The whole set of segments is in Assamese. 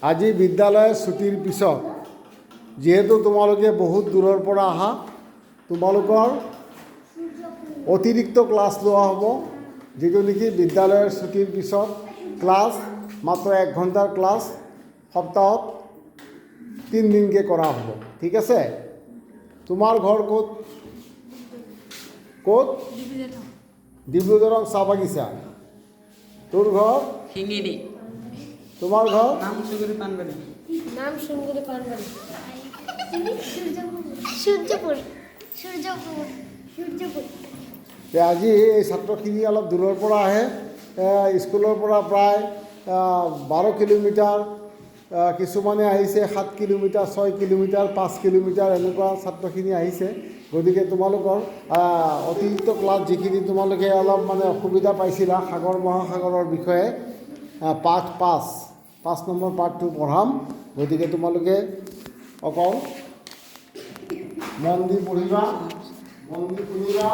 আজি বিদ্যালয় ছুটিৰ পিছত যেহেতু তোমালোকে বহুত দূৰৰ পৰা আহা তোমালোকৰ অতিৰিক্ত ক্লাছ লোৱা হ'ব যেটো নেকি বিদ্যালয়ৰ ছুটিৰ পিছত ক্লাছ মাত্ৰ 1 ঘণ্টাৰ ক্লাছ সপ্তাহত 3 দিনকে কৰা হ'ব ঠিক আছে তোমাৰ ঘৰ ক'ত ক'ত ডিব্ৰুগড়ৰ চাহ বাগিচা তোৰ ঘৰ হিঙিৰি তোমাৰ ঘৰ নাম সুগুৰি পানবাৰী সূৰ্যপুৰ আজি এই ছাত্ৰখিনি অলপ দূৰৰ পৰা আহে স্কুলৰ পৰা প্ৰায় 12 কিলোমিটাৰ কিছুমানে আহিছে 7 কিলোমিটাৰ 6 কিলোমিটাৰ 5 কিলোমিটাৰ এনেকুৱা ছাত্ৰখিনি আহিছে গতিকে তোমালোকৰ অতিৰিক্ত ক্লাছ যিখিনি তোমালোকে অলপ মানে অসুবিধা পাইছিলা সাগৰ মহাসাগৰৰ বিষয়ে পাঠ 5 নম্বৰ পাঠটো পঢ়াম গতিকে তোমালোকে অকল মন দি পঢ়িবা মন দি শুনিবা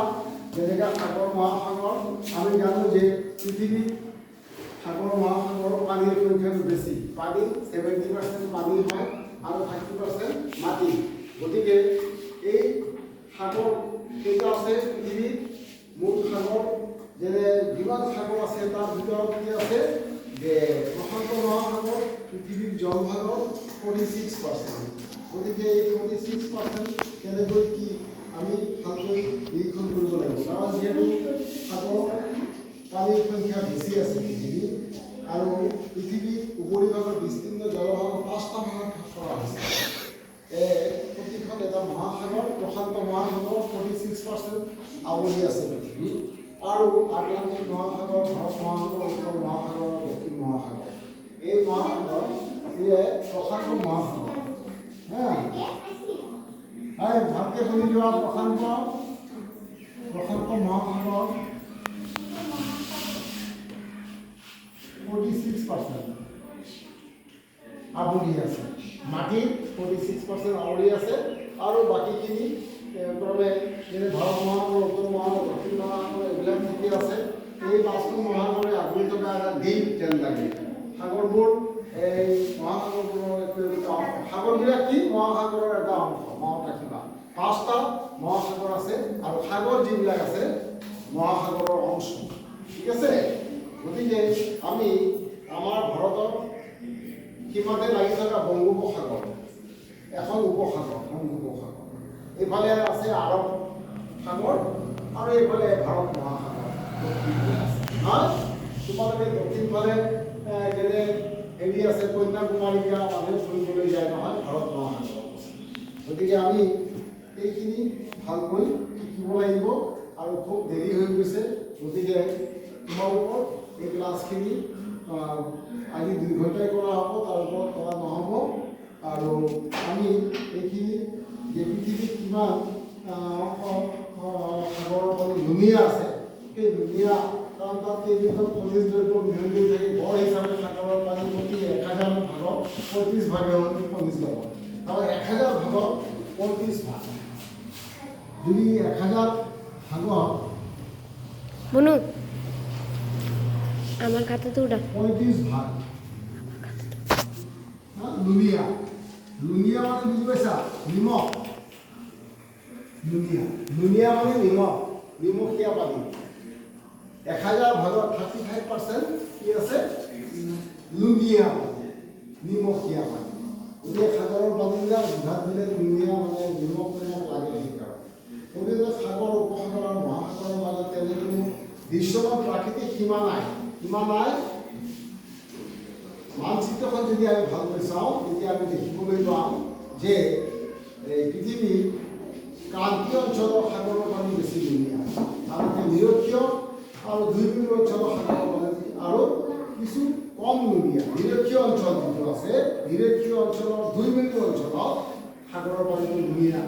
যেনেকৈ সাগৰ মহাসাগৰ আমি জানো যে পৃথিৱীত সাগৰ মহাসাগৰৰ পানীৰ সংখ্যা বেছি পানী 70% পানী হয় আৰু 30% মাটি গতিকে এই সাগৰ কেইটা আছে পৃথিৱীত মূল সাগৰ যেনে যিমান সাগৰ আছে তাৰ ভিতৰত কি আছে যে প্ৰশান্ত মহাসাগৰ পৃথিৱীৰ জলভাগৰ 46% গতিকে এই 46% কেনেকৈ কি আমি ভালকৈ নিৰীক্ষণ কৰিব লাগিব কাৰণ যিহেতু সাগৰ পানীৰ সংখ্যা বেছি আছে পৃথিৱীত আৰু পৃথিৱীৰ উপৰিভাগৰ বিস্তীৰ্ণ জলভাগৰ 5টা ভাগত ভাগ কৰা হৈছে প্ৰতিখন এটা মহাসাগৰ প্ৰশান্ত মহাসাগৰ 46% আৱৰি আছে পৃথিৱী আৰু আটলাণ্টিক মহাসাগৰ ভাৰত মহাসাগৰ উত্তৰ মহাসাগৰ দক্ষিণ মহাসাগৰ এই মহাসাগৰ প্ৰশান্ত মহাসাগৰ ভালকৈ শুনি যোৱা প্ৰশান্ত মহাসাগৰ 46% আৱৰি আছে মাটিত 46% আৱৰি আছে আৰু বাকীখিনি ক্ৰমে যেনে ভাৰত মহাসাগৰ উত্তৰ মহাসাগৰ দক্ষিণ মহাসাগৰ এইবিলাক ঠিকে আছে এই 5টা মহাসাগৰে আৱৰি থকা এটা দ্বীপ যেন লাগে সাগৰবোৰ এই মহাসাগৰবোৰৰ সাগৰবিলাক কি মহাসাগৰৰ এটা অংশ মনত ৰাখিবা 5টা মহাসাগৰ আছে আৰু সাগৰ যিবিলাক আছে মহাসাগৰৰ অংশ ঠিক আছে গতিকে আমি আমাৰ ভাৰতৰ সীমাতে লাগি থকা বংগোপসাগৰ এখন উপসাগৰ বংগোপসাগৰ এইফালে আছে আৰৱ সাগৰ আৰু এইফালে ভাৰত মহাসাগৰ তোমালোকে দক্ষিণফালে যেনে হেৰি আছে কন্যাকুমাৰিকা মানুহে ফুৰিবলৈ যায় নহয় ভাৰত মহাসাগৰ গতিকে আমি এইখিনি ভালকৈ শিকিব লাগিব আৰু খুব দেৰি হৈ গৈছে গতিকে তোমালোকৰ এই ক্লাছখিনি আজি 2 ঘণ্টাই কৰা হ'ব তাৰ ওপৰত কৰা নহ'ব আৰু আমি এইখিনি যে পৃথিৱীত কিমান সাগৰৰ পানী লুণীয়া আছে সেই লুণীয়া কাৰণ তাত কেইবিধমান খনিজ দ্ৰব্য মিহলি থাকে গড় হিচাপে সাগৰৰ পানী প্ৰতি 1000 ভাগত 35 ভাগে খনিজ দ্ৰব্য আৰু 1000 ভাগত 35 ভাগ যদি 1000 ভাগত বনু আমার খাতাতে ওটা 35 ভাগ লুণীয়া লুণীয়া মানে বুঝি পাইছা নিমখ লুণীয়া মানে নিমখীয়া পানী 1000 ভাগত 35% কি আছে লুণীয়া নিমখীয়া পানী গতিকে সাগৰৰ পানীবিলাক জিভাত দিলে লুণীয়া মানে নিমখ লাগে সেইকাৰণে গতিকে সাগৰ উপসাগৰ আৰু মহাসাগৰৰ মাজত তেনে কোনো দৃশ্যমান প্ৰাকৃতিক সীমা নাই মানচিত্ৰখন যদি আমি ভালকৈ চাওঁ তেতিয়া আমি দেখিবলৈ পাম যে পৃথিৱীৰ ক্ৰান্তীয় অঞ্চলৰ সাগৰৰ পানী বেছি লুণীয়া আৰু নিৰক্ষীয় আৰু দুইবিন্দু অঞ্চলৰ সাগৰৰ পানী আৰু কিছু কম লুণীয়া নিৰক্ষীয় অঞ্চল যিটো আছে নিৰক্ষীয় অঞ্চলৰ দুইবিন্দু অঞ্চলত সাগৰৰ পানীটো লুণীয়া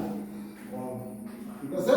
ঠিক আছে